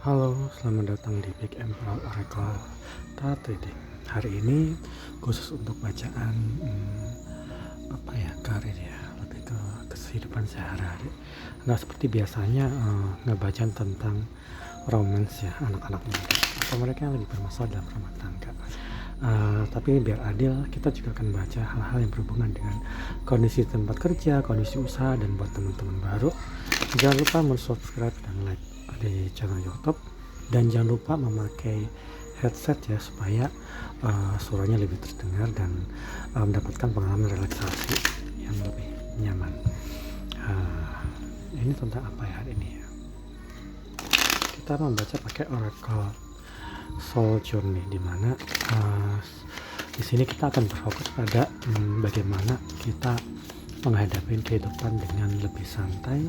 Halo, selamat datang di Big Emperor Oracle Tarot Reading. Hari ini khusus untuk bacaan karir ya, lebih ke kehidupan sehari-hari. Nggak seperti biasanya ngebaca tentang romance ya, anak-anak muda atau mereka yang lebih bermasalah dalam rumah tangga. Tapi biar adil, kita juga akan baca hal-hal yang berhubungan dengan kondisi tempat kerja, kondisi usaha, dan buat teman-teman baru, jangan lupa subscribe dan like di channel YouTube, dan jangan lupa memakai headset ya supaya suaranya lebih terdengar dan mendapatkan pengalaman relaksasi yang lebih nyaman. Ini tentang apa ya hari ini ya? Kita membaca pakai Oracle Soul Journey, di mana di sini kita akan berfokus pada bagaimana kita menghadapi kehidupan dengan lebih santai,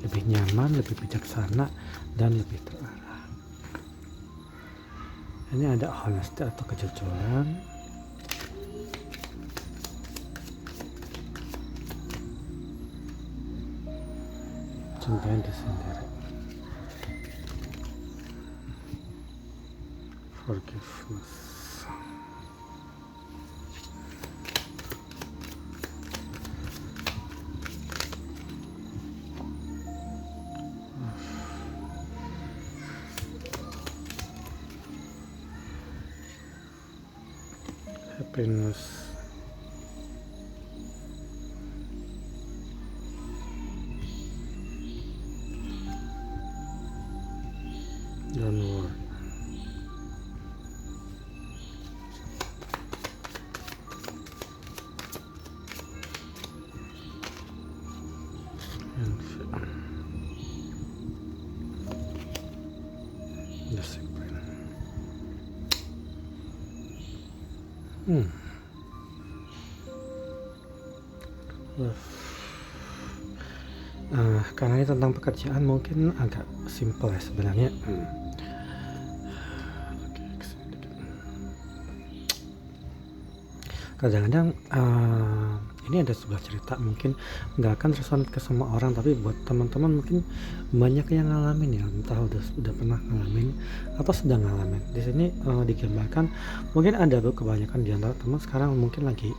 lebih nyaman, lebih bijaksana, dan lebih terarah. Ini ada honesty atau kejujuran, cinta diri sendiri, forgiveness. Happiness. Don't worry. Discipline. Love. Karena ini tentang pekerjaan mungkin agak simple ya sebenarnya. Kadang-kadang ini ada sebuah cerita, mungkin nggak akan resonate ke semua orang, tapi buat teman-teman mungkin banyak yang ngalamin ya, entah udah pernah ngalamin atau sedang ngalamin. Di sini digambarkan mungkin ada kebanyakan di antara teman sekarang mungkin lagi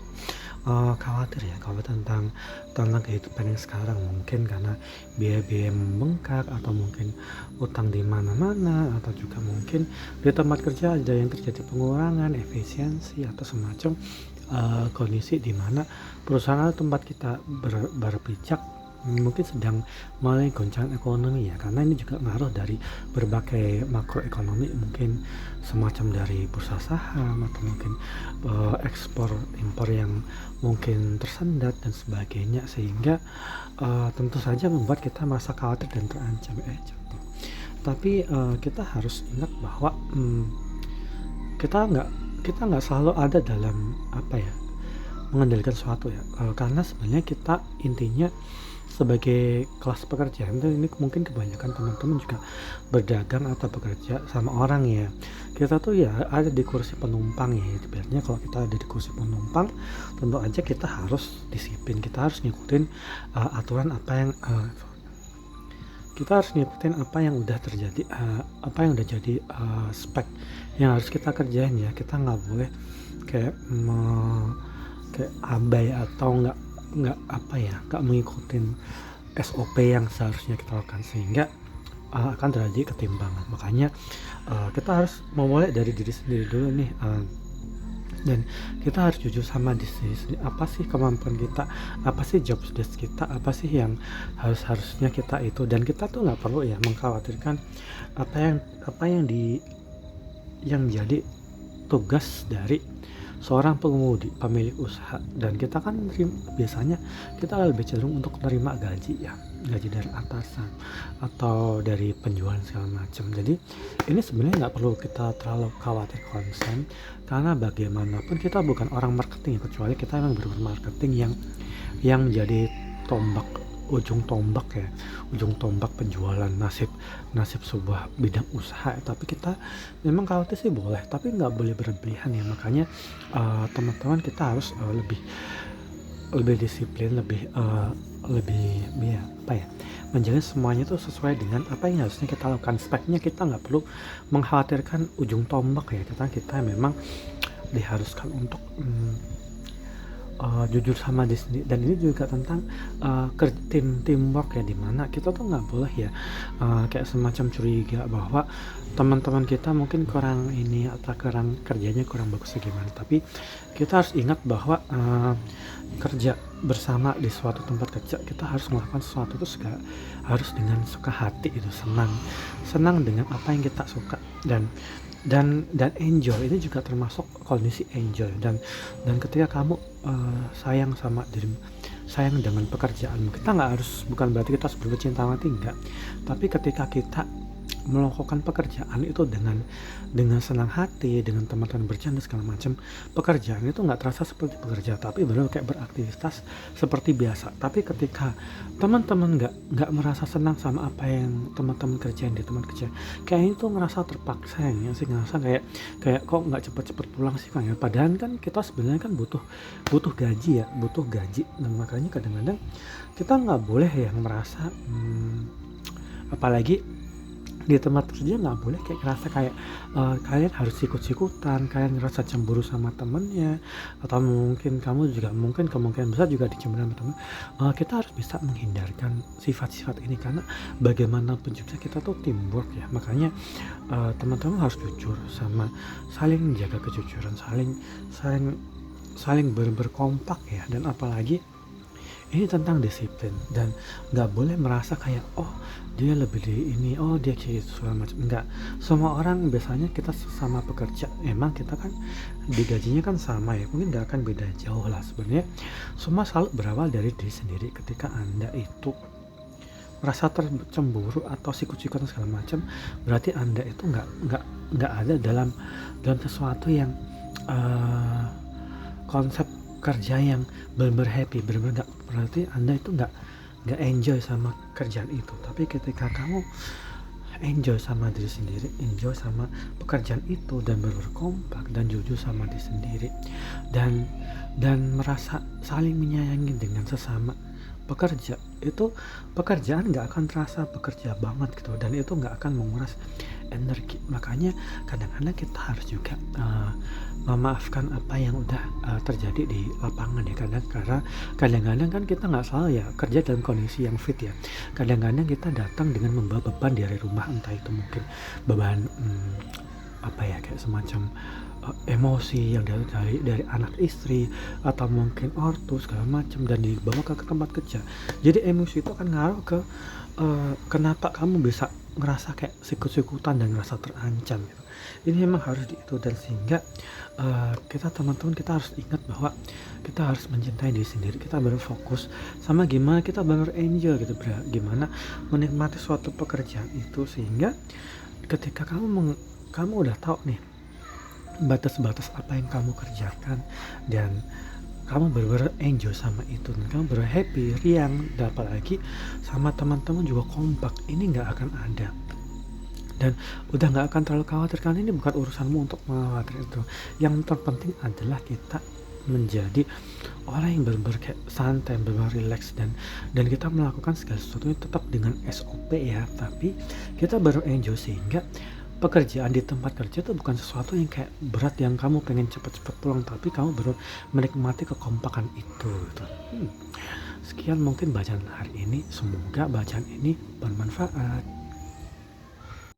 khawatir tentang kehidupan yang sekarang, mungkin karena biaya-biaya membengkak, atau mungkin utang di mana-mana, atau juga mungkin di tempat kerja ada yang terjadi pengurangan efisiensi atau semacam kondisi di mana perusahaan atau tempat kita berpijak mungkin sedang mulai goncangan ekonomi ya, karena ini juga ngaruh dari berbagai makroekonomi, mungkin semacam dari bursa saham, atau mungkin ekspor impor yang mungkin tersendat dan sebagainya, sehingga tentu saja membuat kita merasa khawatir dan terancam contoh. Tapi kita harus ingat bahwa kita nggak selalu ada dalam mengendalikan sesuatu ya, karena sebenarnya kita intinya sebagai kelas pekerjaan itu, ini mungkin kebanyakan teman-teman juga berdagang atau bekerja sama orang ya, kita tuh ya ada di kursi penumpang ya. Sebenarnya kalau kita ada di kursi penumpang, tentu aja kita harus disiplin, kita harus ngikutin aturan kita harus ngikutin apa yang udah terjadi, apa yang udah jadi spek yang harus kita kerjain ya. Kita nggak boleh kayak abai atau nggak mengikutin SOP yang seharusnya kita lakukan, sehingga akan terjadi ketimpangan. Makanya kita harus memulai dari diri sendiri dulu nih, dan kita harus jujur sama diri sendiri. Apa sih kemampuan kita, apa sih job desk kita, apa sih yang harusnya kita itu, dan kita tuh nggak perlu ya mengkhawatirkan apa yang jadi tugas dari seorang pengemudi, pemilik usaha. Dan kita kan biasanya kita lebih cenderung untuk menerima gaji dari atasan atau dari penjualan segala macam. Jadi ini sebenarnya nggak perlu kita terlalu khawatir konsen, karena bagaimanapun kita bukan orang marketing ya, kecuali kita memang benar-benar marketing yang menjadi ujung tombak penjualan nasib sebuah bidang usaha. Tapi kita memang khawatir sih boleh, tapi nggak boleh berlebihan ya. Makanya teman-teman kita harus lebih lebih disiplin, lebih ya, apa ya, menjalani semuanya tuh sesuai dengan apa yang harusnya kita lakukan. Speknya kita nggak perlu mengkhawatirkan ujung tombak ya, kita memang diharuskan untuk, jujur sama diri sendiri. Dan ini juga tentang, teamwork ya, dimana kita tuh nggak boleh ya, kayak semacam curiga bahwa teman-teman kita mungkin kurang ini atau kurang kerjanya kurang bagus atau gimana, tapi kita harus ingat bahwa, kerja bersama di suatu tempat kerja kita harus melakukan sesuatu itu harus dengan suka hati itu, senang senang dengan apa yang kita suka, dan enjoy ini juga termasuk kondisi enjoy. Dan ketika kamu, sayang sama dirimu, sayang dengan pekerjaanmu, kita nggak harus, bukan berarti kita harus berbuat cinta mati, enggak, tapi ketika kita melakukan pekerjaan itu dengan senang hati, dengan teman-teman bercanda segala macam, pekerjaan itu nggak terasa seperti bekerja, tapi benar kayak beraktivitas seperti biasa. Tapi ketika teman-teman nggak merasa senang sama apa yang teman-teman kerjain di tempat kerja, kayak itu ngerasa terpaksa ya sih, ngerasa kayak kayak kok nggak cepet-cepet pulang sih Kang ya, padahal kan kita sebenarnya kan butuh butuh gaji ya, butuh gaji. Dan makanya kadang-kadang kita nggak boleh yang merasa, apalagi di tempat kerja nggak boleh kayak ngerasa kayak, kalian harus sikut-sikutan, kalian ngerasa cemburu sama temennya, atau mungkin kamu juga mungkin kemungkinan besar juga dicemburu sama temen. Kita harus bisa menghindarkan sifat-sifat ini, karena bagaimanapun juga kita tuh teamwork ya. Makanya, teman-teman harus jujur sama, saling menjaga kejujuran, saling saling saling berkompak ya. Dan apalagi ini tentang disiplin, dan nggak boleh merasa kayak, oh dia lebih di ini, oh dia kayak gitu segala macam. Enggak, semua orang biasanya kita sesama pekerja, emang kita kan digajinya kan sama ya, mungkin nggak akan beda jauh lah sebenarnya. Semua selalu berawal dari diri sendiri. Ketika anda itu merasa tercemburu atau sikut-sikutan segala macam, berarti anda itu nggak ada dalam sesuatu yang, eh, konsep kerja yang benar-benar happy, benar-benar nggak, berarti anda itu nggak enjoy sama kerjaan itu. Tapi ketika kamu enjoy sama diri sendiri, enjoy sama pekerjaan itu, dan berkompak dan jujur sama diri sendiri, dan merasa saling menyayangi dengan sesama pekerja, itu pekerjaan nggak akan terasa bekerja banget gitu, dan itu nggak akan menguras energi. Makanya kadang-kadang kita harus juga, memaafkan apa yang udah, terjadi di lapangan ya. Karena kadang-kadang kan kita nggak selalu ya kerja dalam kondisi yang fit ya. Kadang-kadang kita datang dengan membawa beban dari rumah, entah itu mungkin beban, apa ya, kayak semacam, emosi yang dari anak istri, atau mungkin ortu segala macam, dan dibawa ke tempat kerja. Jadi emosi itu akan ngaruh ke, kenapa kamu bisa ngerasa kayak sikut-sikutan dan ngerasa terancam gitu. Ini memang harus itu, dan sehingga, kita teman-teman kita harus ingat bahwa kita harus mencintai diri sendiri. Kita berfokus sama gimana kita benar enjoy gitu, gimana menikmati suatu pekerjaan itu, sehingga ketika kamu udah tahu nih batas-batas apa yang kamu kerjakan, dan kamu bener-bener enjoy sama itu, dan kamu bener happy, riang, dan apalagi sama teman-teman juga kompak, ini nggak akan ada. Dan udah nggak akan terlalu khawatir, karena ini bukan urusanmu untuk mengkhawatir itu. Yang terpenting adalah kita menjadi orang yang benar-benar kayak santai, benar-benar relax, dan kita melakukan segala sesuatunya tetap dengan SOP ya, tapi kita baru enjoy, sehingga pekerjaan di tempat kerja itu bukan sesuatu yang kayak berat yang kamu pengen cepet-cepet pulang, tapi kamu baru menikmati kekompakan itu gitu. Sekian mungkin bacaan hari ini, semoga bacaan ini bermanfaat.